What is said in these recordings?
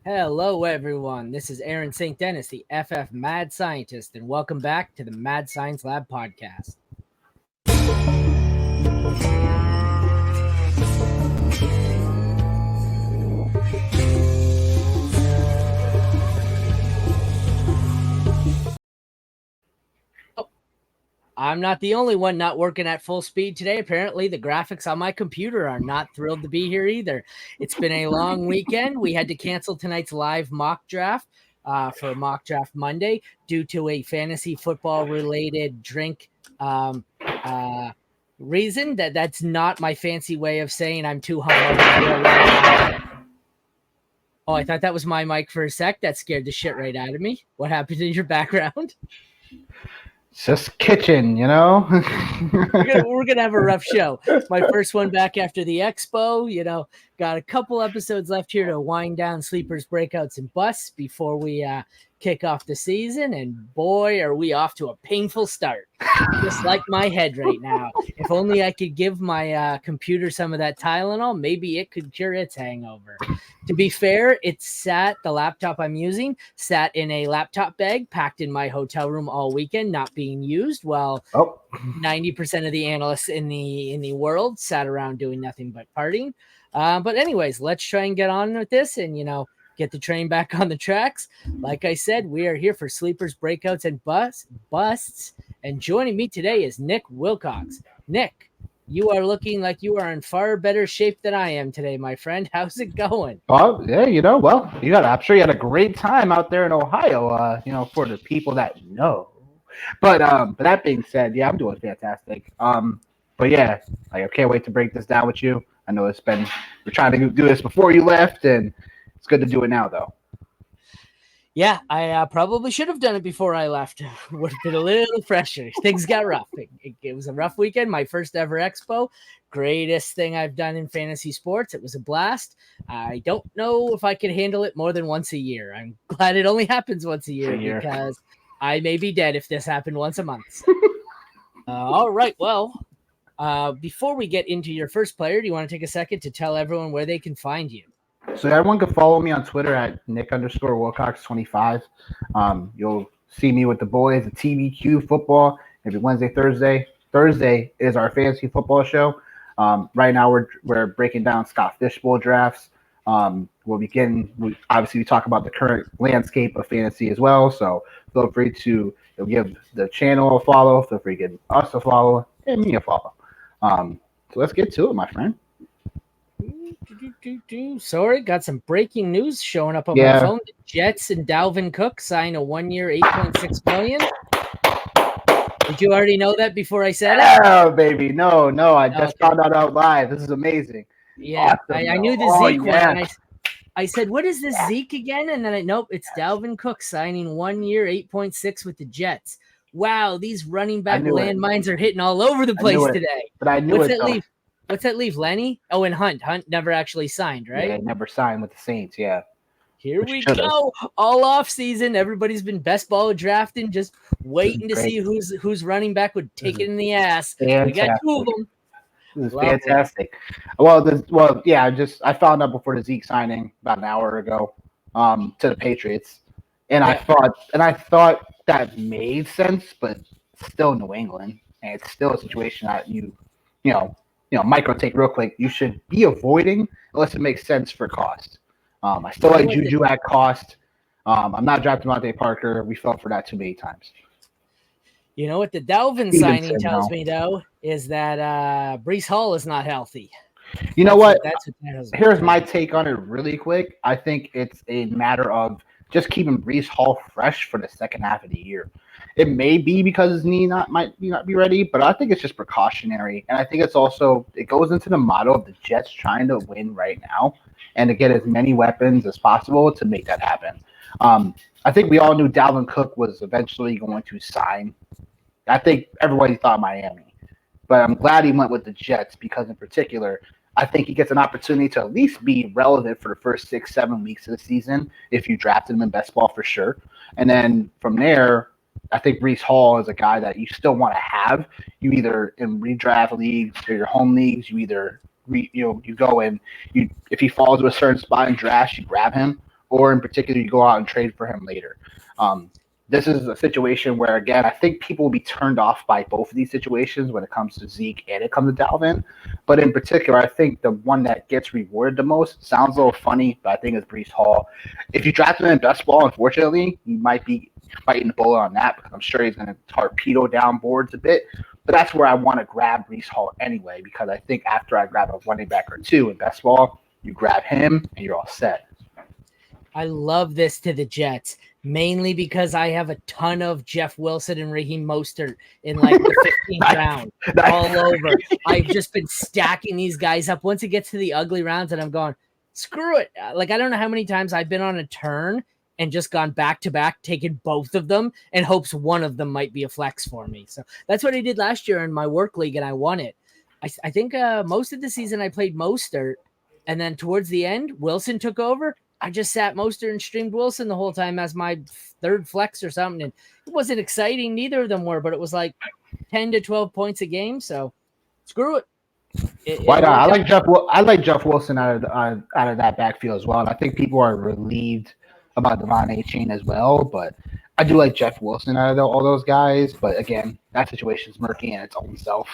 Hello, everyone. This is Aaron St. Dennis, the FF Mad Scientist, and welcome back to the Mad Science Lab podcast. I'm not the only one not working at full speed today. Apparently, the graphics on my computer are not thrilled to be here either. It's been a long weekend. We had to cancel tonight's live mock draft for Mock Draft Monday due to a fantasy football related drink reason. That's not my fancy way of saying I'm too hungover. Oh, I thought that was my mic for a sec. That scared the shit right out of me. What happened in your background? It's just kitchen, you know? we're gonna have a rough show. It's my first one back after the expo. Got a couple episodes left here to wind down Sleepers, Breakouts, and Busts before we kick off the season. And boy, are we off to a painful start. Just like my head right now. If only I could give my computer some of that Tylenol, maybe it could cure its hangover. To be fair, the laptop I'm using sat in a laptop bag packed in my hotel room all weekend, not being used. Well, 90% of the analysts in the world sat around doing nothing but partying. But anyways, let's try and get on with this and, get the train back on the tracks. Like I said, we are here for Sleepers, Breakouts, and Busts. And joining me today is Nick Wilcox. Nick, you are looking like you are in far better shape than I am today, my friend. How's it going? Oh, yeah, I'm sure you had a great time out there in Ohio, for the people that know. But that being said, yeah, I'm doing fantastic. But yeah, I can't wait to break this down with you. I know we're trying to do this before you left, and it's good to do it now, though. Yeah, I probably should have done it before I left. Would have been a little fresher. Things got rough. It was a rough weekend. My first ever expo. Greatest thing I've done in fantasy sports. It was a blast. I don't know if I could handle it more than once a year. I'm glad it only happens once a year because I may be dead if this happened once a month. So. All right. Well, before we get into your first player, do you want to take a second to tell everyone where they can find you? So everyone can follow me on Twitter at Nick_Wilcox25. You'll see me with the boys at TBQ Football every Wednesday, Thursday. Thursday is our fantasy football show. Right now we're breaking down Scott Fishbowl drafts. Obviously we talk about the current landscape of fantasy as well. So feel free to give the channel a follow. Feel free to give us a follow and me a follow. So let's get to it, my friend. Sorry, got some breaking news showing up on my phone. The Jets and Dalvin Cook sign a 1 year, $8.6 million. Did you already know that before I said it? Oh, baby, no. I just found out live. This is amazing. Yeah, awesome, I knew the Zeke one. I said, what is this Zeke again? And then nope, it's Dalvin Cook signing 1 year, 8.6 with the Jets. Wow, these running back landmines are hitting all over the place today. But I knew What's that leave, Lenny? Oh, and Hunt. Hunt never actually signed, right? Yeah, never signed with the Saints, yeah. Here we go. All off season. Everybody's been best ball drafting, just waiting to see who's running back would take it in the ass. Fantastic. We got two of them. This is fantastic. I found out before the Zeke signing about an hour ago to the Patriots. And I thought that made sense, but still New England. And it's still a situation that micro take real quick, you should be avoiding unless it makes sense for cost. I still like Juju at cost. I'm not drafting Devontae Parker. We fell for that too many times. You know what the Dalvin signing tells me, though, is that Breece Hall is not healthy. You know what? Here's my take on it really quick. I think it's a matter of just keeping Breece Hall fresh for the second half of the year. It may be because his knee might not be ready, but I think it's just precautionary. And I think it goes into the motto of the Jets trying to win right now and to get as many weapons as possible to make that happen. I think we all knew Dalvin Cook was eventually going to sign. I think everybody thought Miami. But I'm glad he went with the Jets because in particular, I think he gets an opportunity to at least be relevant for the first 6-7 weeks of the season if you drafted him in best ball for sure. And then from there, I think Breece Hall is a guy that you still want to have. You either in redraft leagues or your home leagues, you either you go and if he falls to a certain spot in drafts, you grab him, or in particular, you go out and trade for him later. This is a situation where, again, I think people will be turned off by both of these situations when it comes to Zeke and it comes to Dalvin. But in particular, I think the one that gets rewarded the most sounds a little funny, but I think it's Breece Hall. If you draft him in best ball, unfortunately, you might be fighting the bullet on that because I'm sure he's going to torpedo down boards a bit. But that's where I want to grab Breece Hall anyway, because I think after I grab a running back or two in best ball, you grab him and you're all set. I love this to the Jets, mainly because I have a ton of Jeff Wilson and Raheem Mostert in like the 15th round all over. I've just been stacking these guys up. Once it gets to the ugly rounds and I'm going, screw it. Like, I don't know how many times I've been on a turn and just gone back to back, taking both of them and hopes one of them might be a flex for me. So that's what I did last year in my work league and I won it. I think most of the season I played Mostert, and then towards the end, Wilson took over. I just sat Mostert and streamed Wilson the whole time as my third flex or something. And it wasn't exciting. Neither of them were, but it was like 10 to 12 points a game. So screw it. Why not? I like Jeff Wilson out of that backfield as well. And I think people are relieved about Devon A-Chain as well. But I do like Jeff Wilson out of all those guys. But again, that situation is murky in its own self.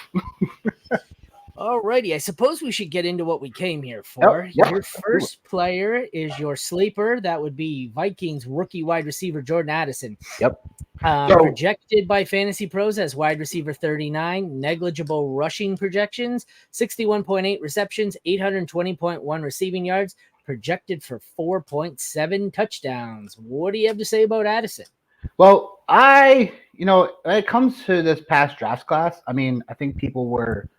Alrighty, I suppose we should get into what we came here for. Yep. Your first player is your sleeper. That would be Vikings rookie wide receiver Jordan Addison. Yep. Projected by Fantasy Pros as wide receiver 39, negligible rushing projections, 61.8 receptions, 820.1 receiving yards, projected for 4.7 touchdowns. What do you have to say about Addison? Well, when it comes to this past draft class, I mean, I think people were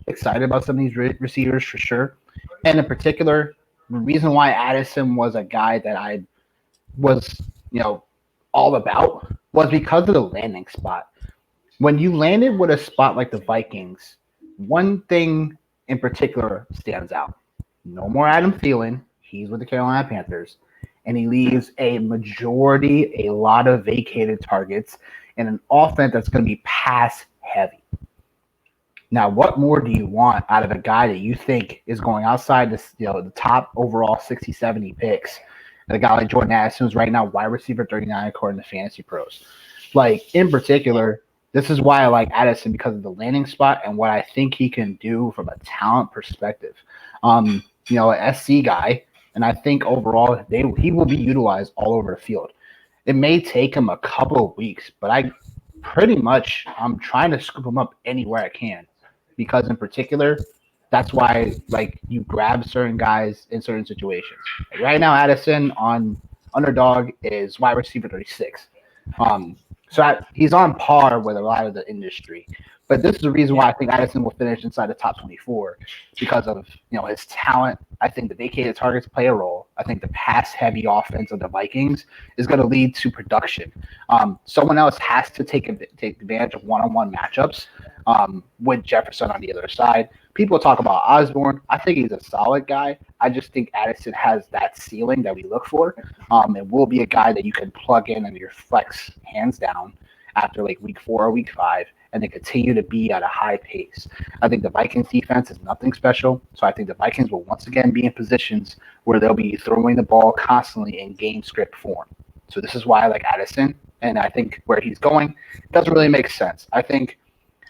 excited about some of these receivers for sure. And in particular, the reason why Addison was a guy that I was, all about was because of the landing spot. When you landed with a spot like the Vikings, one thing in particular stands out. No more Adam Thielen. He's with the Carolina Panthers. And he leaves a lot of vacated targets in an offense that's going to be pass heavy. Now, what more do you want out of a guy that you think is going outside the top overall 60, 70 picks? And a guy like Jordan Addison, who's right now wide receiver 39 according to Fantasy Pros. Like, in particular, this is why I like Addison, because of the landing spot and what I think he can do from a talent perspective. An SC guy, and I think overall he will be utilized all over the field. It may take him a couple of weeks, but I'm trying to scoop him up anywhere I can. Because in particular, that's why you grab certain guys in certain situations. Right now, Addison on Underdog is wide receiver 36. So he's on par with a lot of the industry. But this is the reason why I think Addison will finish inside the top 24 because of his talent. I think the vacated targets play a role. I think the pass-heavy offense of the Vikings is going to lead to production. Someone else has to take advantage of one-on-one matchups with Jefferson on the other side. People talk about Osborne. I think he's a solid guy. I just think Addison has that ceiling that we look for. And will be a guy that you can plug in your flex hands down after week 4 or week 5. And they continue to be at a high pace. I think the Vikings defense is nothing special. So I think the Vikings will once again be in positions where they'll be throwing the ball constantly in game script form. So this is why I like Addison. And I think where he's going doesn't really make sense. I think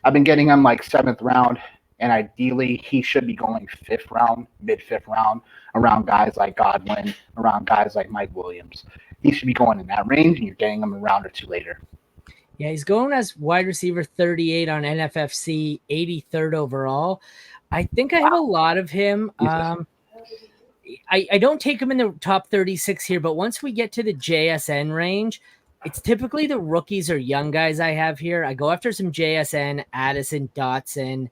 I've been getting him 7th round. And ideally he should be going 5th round, mid-5th round, around guys like Godwin, around guys like Mike Williams. He should be going in that range, and you're getting him a round or two later. Yeah, he's going as wide receiver 38 on NFFC, 83rd overall. I think I have a lot of him. I don't take him in the top 36 here, but once we get to the JSN range, it's typically the rookies or young guys I have here. I go after some JSN, Addison, Dotson,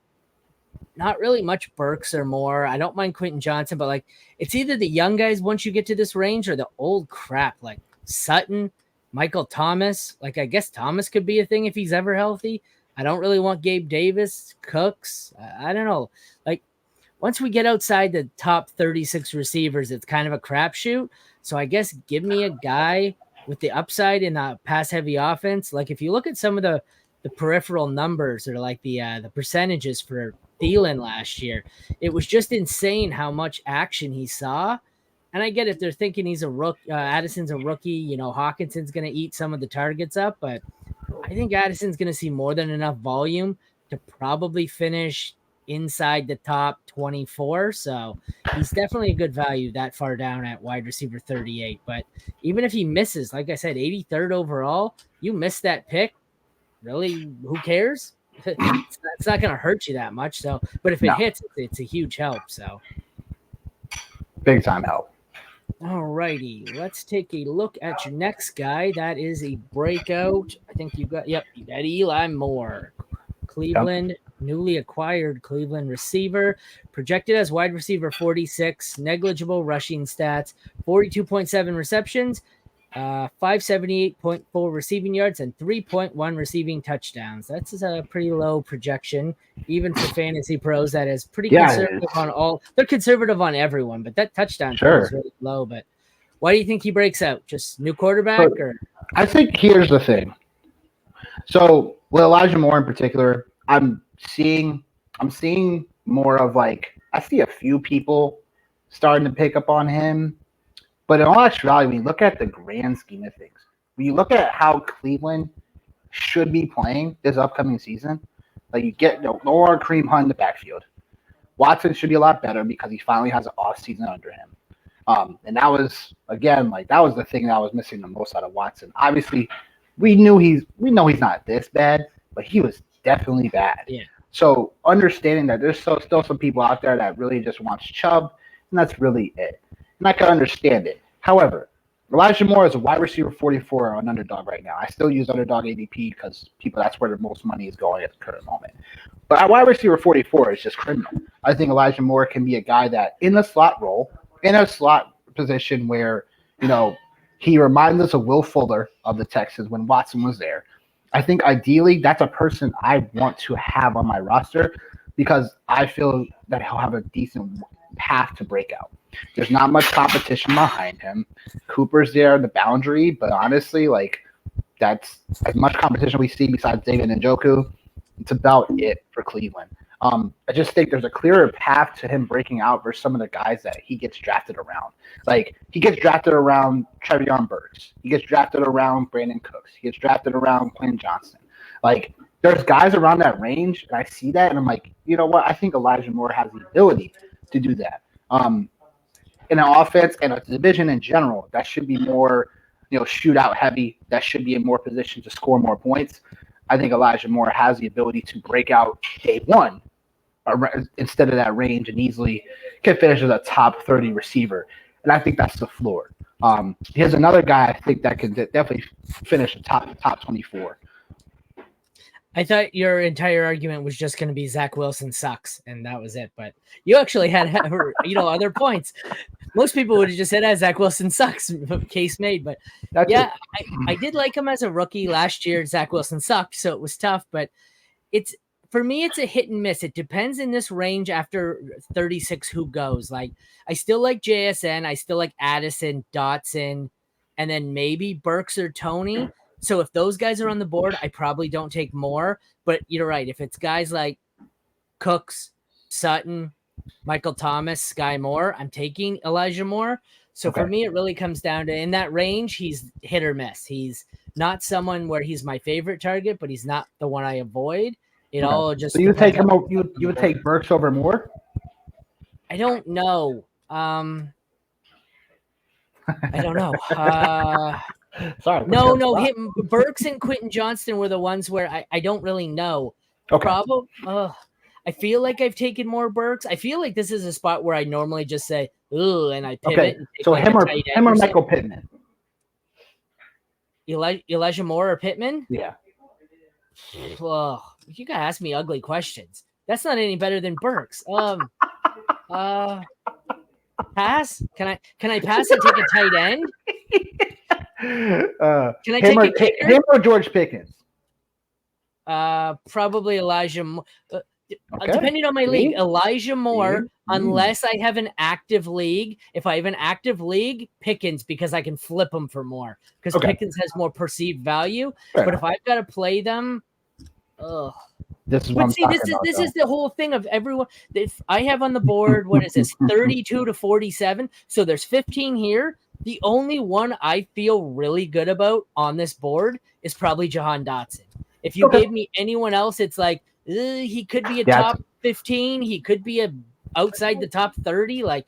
not really much Burks or more. I don't mind Quentin Johnson, but it's either the young guys once you get to this range or the old crap like Sutton, Michael Thomas. I guess Thomas could be a thing if he's ever healthy. I don't really want Gabe Davis, Cooks. I don't know. Once we get outside the top 36 receivers, it's kind of a crapshoot. So I guess give me a guy with the upside in a pass-heavy offense. If you look at some of the peripheral numbers or the percentages for Thielen last year, it was just insane how much action he saw. And I get it. They're thinking he's a rookie. Addison's a rookie. Hawkinson's going to eat some of the targets up, but I think Addison's going to see more than enough volume to probably finish inside the top 24. So he's definitely a good value that far down at wide receiver 38. But even if he misses, like I said, 83rd overall, you missed that pick. Really, who cares? It's not going to hurt you that much. So, but if it hits, it's a huge help. So big time help. All righty, let's take a look at your next guy. That is a breakout. I think you got Eli Moore, Cleveland, newly acquired Cleveland receiver, projected as wide receiver 46, negligible rushing stats, 42.7 receptions, 578.4 receiving yards, and 3.1 receiving touchdowns. That's a pretty low projection, even for fantasy pros. That is pretty conservative on all. They're conservative on everyone, but that touchdown is really low. But why do you think he breaks out? Just new quarterback, or? I think here's the thing. So with Elijah Moore in particular, I'm seeing more of I see a few people starting to pick up on him. But in all actuality, when you look at the grand scheme of things, when you look at how Cleveland should be playing this upcoming season, you get no more Kareem Hunt in the backfield. Watson should be a lot better because he finally has an off season under him. And that was that was the thing that I was missing the most out of Watson. Obviously, we know he's not this bad, but he was definitely bad. Yeah. So understanding that there's still some people out there that really just wants Chubb, and that's really it. And I can understand it. However, Elijah Moore is a wide receiver 44 on Underdog right now. I still use Underdog ADP because that's where the most money is going at the current moment. But at wide receiver 44 is just criminal. I think Elijah Moore can be a guy that in the slot role, in a slot position where, he reminds us of Will Fuller of the Texans when Watson was there. I think ideally that's a person I want to have on my roster because I feel that he'll have a decent path to break out. There's not much competition behind him. Cooper's there in the boundary, but honestly, that's as much competition we see besides David Njoku. It's about it for Cleveland. I just think there's a clearer path to him breaking out versus some of the guys that he gets drafted around. He gets drafted around Trevion Burks. He gets drafted around Brandon Cooks. He gets drafted around Quinn Johnson. There's guys around that range, and I see that, and I'm like, you know what? I think Elijah Moore has the ability to do that. In an offense and a division in general, that should be more, shootout heavy. That should be in more position to score more points. I think Elijah Moore has the ability to break out day one instead of that range and easily can finish as a top 30 receiver. And I think that's the floor. Here's another guy I think that can definitely finish top 24. I thought your entire argument was just going to be Zach Wilson sucks, and that was it. But you actually had other points. Most people would have just said, Zach Wilson sucks, case made. But I did like him as a rookie last year. Zach Wilson sucked, so it was tough. But for me, it's a hit and miss. It depends in this range after 36 who goes. I still like JSN. I still like Addison, Dotson, and then maybe Burks or Tony. So if those guys are on the board, I probably don't take more. But you're right. If it's guys like Cooks, Sutton, Michael Thomas, Sky Moore, I'm taking Elijah Moore. So for me, it really comes down to in that range, he's hit or miss. He's not someone where he's my favorite target, but he's not the one I avoid. It all just. So you take him. You would take Burks over Moore? I don't know. I don't know. Sorry. No. Burks and Quentin Johnston were the ones where I don't really know. Okay. I feel like I've taken more Burks. I feel like this is a spot where I normally just say, ooh, and I pivot. Okay. So him or Michael Pittman? Elijah Moore or Pittman? Yeah. Oh, you gotta ask me ugly questions. That's not any better than Burks. Pass? Can I pass and take a tight end? Can I take a kicker? Him or George Pickens? Probably Elijah Moore. Depending on my league, Elijah Moore, unless I have an active league. If I have an active league, Pickens, because I can flip them for more. Because Pickens has more perceived value. But if I've got to play them, This is what But I'm see, talking about. This is the whole thing of everyone. If I have on the board, what is this, 32 to 47? So there's 15 here. The only one I feel really good about on this board is probably Jahan Dotson. If you gave me anyone else, it's like he could be a top 15. He could be outside the top 30. Like,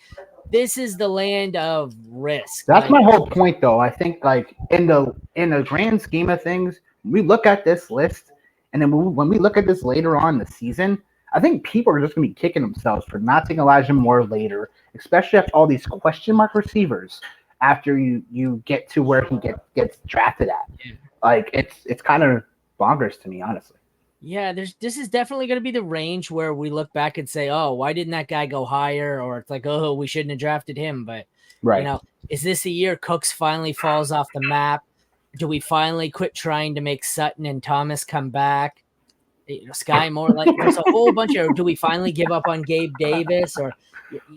this is the land of risk. That's my whole point, though. I think, like, in the grand scheme of things, we look at this list, and then when we look at this later on in the season, I think people are just going to be kicking themselves for not taking Elijah Moore later, especially after all these question mark receivers. After you get to where he gets drafted at, like it's kind of bonkers to me, honestly. Yeah, this is definitely going to be the range where we look back and say, oh, why didn't that guy go higher? Or it's like, oh, we shouldn't have drafted him. But, is this a year Cooks finally falls off the map? Do we finally quit trying to make Sutton and Thomas come back? Sky Moore, like there's a whole bunch of, do we finally give up on Gabe Davis? Or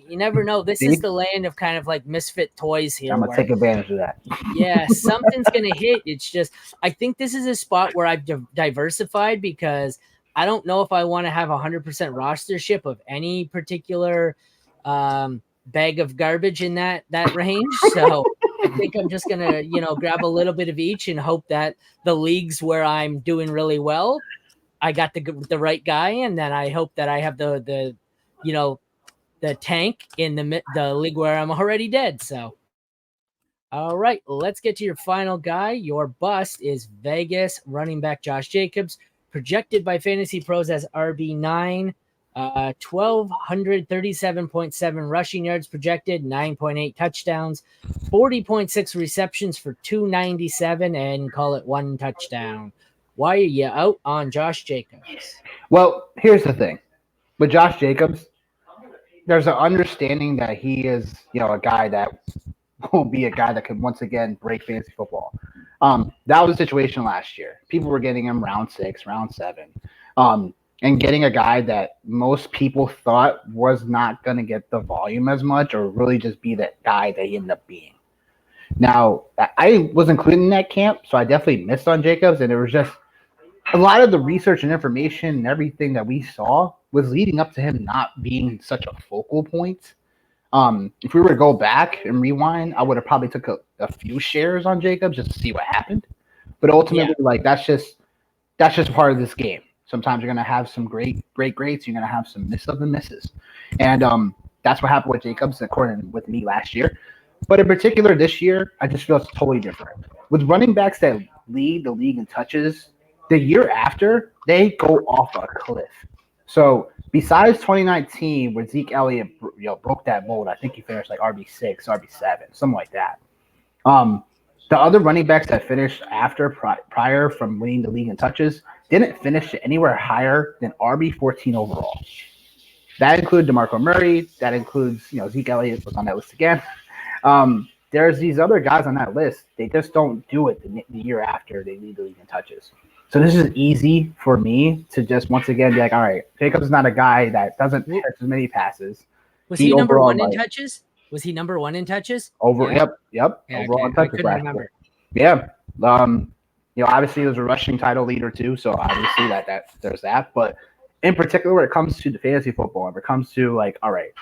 you never know. This is the land of kind of like misfit toys here. I'm going to take advantage of that. Yeah, something's going to hit. It's just, I think this is a spot where I've diversified because I don't know if I want to have 100% rostership of any particular bag of garbage in that range. So I think I'm just going to, grab a little bit of each and hope that the leagues where I'm doing really well, I got the right guy. And then I hope that I have the tank in the league where I'm already dead. So. All right, let's get to your final guy. Your bust is Vegas running back Josh Jacobs, projected by Fantasy Pros as RB9, 1,237.7 rushing yards projected, 9.8 touchdowns, 40.6 receptions for 297, and call it 1 touchdown. Why are you out on Josh Jacobs? Well, here's the thing. With Josh Jacobs, there's an understanding that he is, a guy that will be a guy that could once again break fantasy football. That was the situation last year. People were getting him round 6, round 7, and getting a guy that most people thought was not going to get the volume as much or really just be that guy that he ended up being. Now, I was included in that camp, so I definitely missed on Jacobs, and it was just a lot of the research and information and everything that we saw was leading up to him not being such a focal point. If we were to go back and rewind, I would have probably took a few shares on Jacobs just to see what happened. But ultimately, that's just part of this game. Sometimes you're gonna have some great greats. You're gonna have some misses, and that's what happened with Jacobs, according with me last year. But in particular, this year, I just feel it's totally different. With running backs that lead the league in touches, the year after they go off a cliff. So besides 2019, where Zeke Elliott broke that mold, I think he finished like RB6, RB7, something like that. The other running backs that finished prior from winning the league in touches didn't finish anywhere higher than RB14 overall. That included DeMarco Murray. That includes Zeke Elliott was on that list again. There's these other guys on that list. They just don't do it the year after they lead the league in touches. So this is easy for me to just once again be like, all right, Jacobs is not a guy that doesn't catch as many passes. Was he number one in touches? Was he number one in touches? Yep. Yeah, Overall in touches. I couldn't remember. Yeah. Obviously he was a rushing title leader too, so obviously that there's that. But in particular, when it comes to the fantasy football, when it comes to like, all right,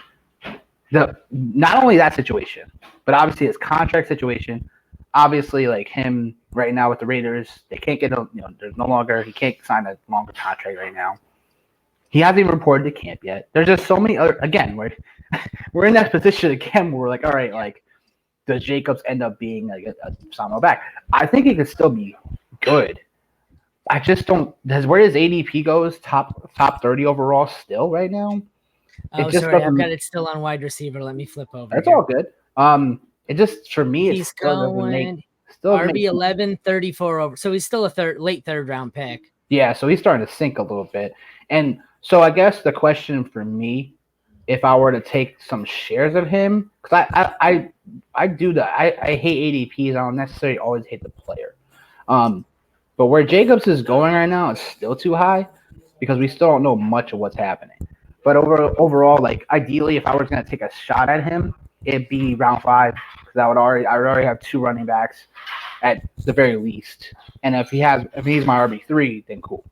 not only that situation, but obviously his contract situation. Obviously, like him right now with the Raiders, they can't get there's no longer, he can't sign a longer contract right now. He hasn't even reported to camp yet. There's just so many other, again, we're in that position again where we're like, all right, like, does Jacobs end up being like a Samuel back? I think he could still be good. I just don't, where his ADP goes, top 30 overall still right now. Oh, sorry, I've got it still on wide receiver. Let me flip over. That's all good. It just, for me, he's going RB11, 34 over. So he's still a late third round pick. Yeah, so he's starting to sink a little bit. And so I guess the question for me, if I were to take some shares of him, because I do that. I hate ADPs. I don't necessarily always hate the player. But where Jacobs is going right now is still too high because we still don't know much of what's happening. But overall, like ideally, if I was going to take a shot at him, it'd be round 5 because I would already have 2 running backs at the very least. And if he's my RB3, then cool.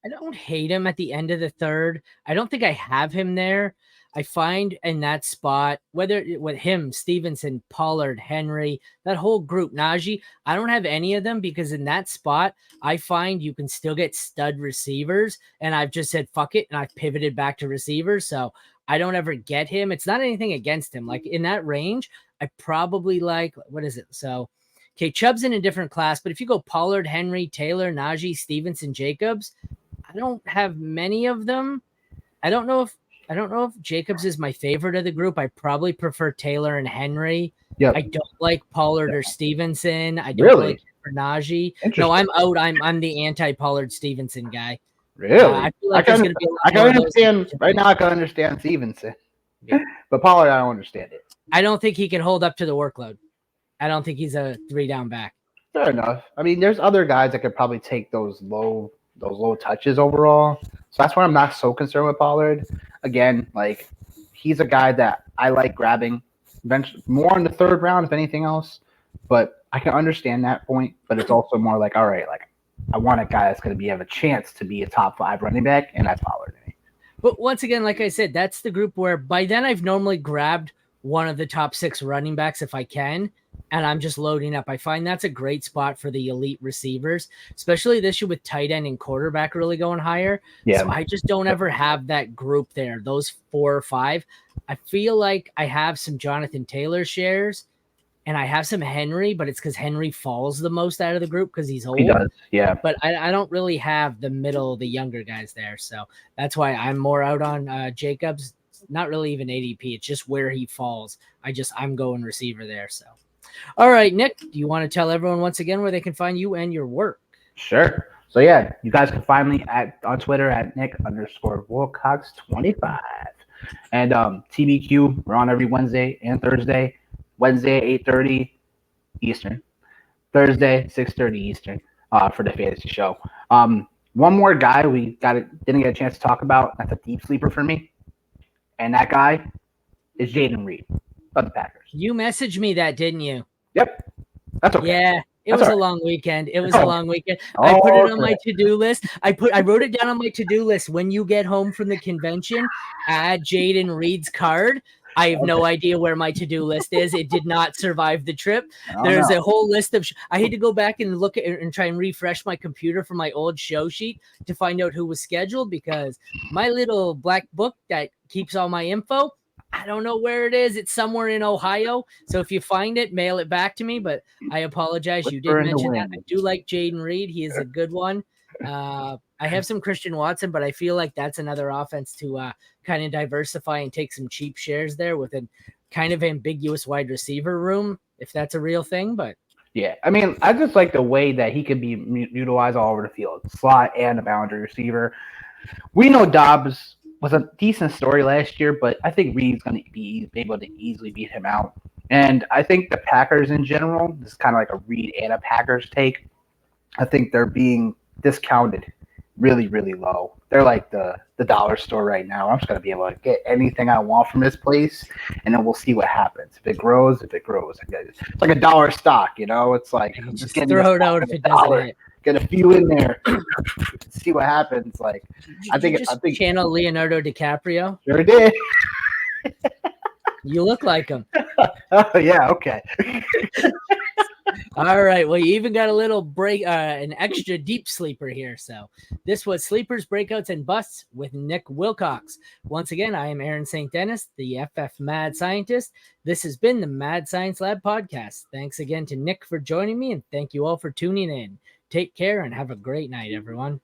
I don't hate him at the end of the third. I don't think I have him there. I find in that spot, whether with him, Stevenson, Pollard, Henry, that whole group, Najee, I don't have any of them because in that spot, I find you can still get stud receivers. And I've just said, fuck it. And I've pivoted back to receivers. So I don't ever get him. It's not anything against him. Like in that range, I probably like, what is it? So, okay, Chubb's in a different class, but if you go Pollard, Henry, Taylor, Najee, Stevenson, Jacobs, I don't have many of them. I don't know if Jacobs is my favorite of the group. I probably prefer Taylor and Henry. Yeah. I don't like Pollard or Stevenson. I don't like Najee. No, I'm out. I'm the anti-Pollard Stevenson guy. Really? I feel like there's going to be a lot I can understand right now. I can understand Stevenson, but Pollard, I don't understand it. I don't think he can hold up to the workload. I don't think he's a 3-down back. Fair enough. I mean, there's other guys that could probably take those low touches overall. So that's why I'm not so concerned with Pollard. Again, like he's a guy that I like grabbing more in the third round, if anything else. But I can understand that point. But it's also more like, all right, like I want a guy that's going to have a chance to be a top 5 running back, and that's Pollard. But once again, like I said, that's the group where by then I've normally grabbed one of the top 6 running backs if I can, and I'm just loading up. I find that's a great spot for the elite receivers, especially this year with tight end and quarterback really going higher. Yeah. So I just don't ever have that group there, those 4 or 5. I feel like I have some Jonathan Taylor shares, and I have some Henry, but it's because Henry falls the most out of the group because he's old. He does, yeah. But I don't really have the middle, the younger guys there. So that's why I'm more out on Jacobs. Not really even ADP. It's just where he falls. I'm going receiver there. So, all right, Nick, do you want to tell everyone once again where they can find you and your work? Sure. So yeah, you guys can find me on Twitter at Nick_Wilcox25. And TBQ, we're on every Wednesday and Thursday. Wednesday, 8:30 Eastern. Thursday, 6:30 Eastern for the fantasy show. One more guy we didn't get a chance to talk about. That's a deep sleeper for me. And that guy is Jaden Reed of the Packers. You messaged me that, didn't you? Yep. That's okay. Yeah. It was a long weekend. I put it on my to-do list. I wrote it down on my to-do list. When you get home from the convention, add Jaden Reed's card. I have no idea where my to-do list is. It did not survive the trip. There's a whole list of I had to go back and look at and try and refresh my computer from my old show sheet to find out who was scheduled because my little black book that keeps all my info, I don't know where it is. It's somewhere in Ohio. So if you find it, mail it back to me. But I apologize. You did mention that. I do like Jaden Reed. He is a good one. I have some Christian Watson, but I feel like that's another offense to kind of diversify and take some cheap shares there with a kind of ambiguous wide receiver room, if that's a real thing. But yeah, I mean, I just like the way that he could be utilized all over the field, slot and a boundary receiver. We know Dobbs was a decent story last year, but I think Reed's going to be able to easily beat him out. And I think the Packers in general, this is kind of like a Reed and a Packers take. I think they're being discounted really, really low. They're like the dollar store right now. I'm just going to be able to get anything I want from this place, and then we'll see what happens. If it grows. It's like a dollar stock, you know? It's like just throw it out if it doesn't hit. Get a few in there, see what happens. Like I think channel Leonardo DiCaprio. Sure did. You look like him. Oh yeah, okay. All right. Well, you even got a little break, an extra deep sleeper here. So this was Sleepers, Breakouts, and Busts with Nick Wilcox. Once again, I am Aaron St. Dennis, the FF Mad Scientist. This has been the Mad Science Lab podcast. Thanks again to Nick for joining me, and thank you all for tuning in. Take care and have a great night, everyone.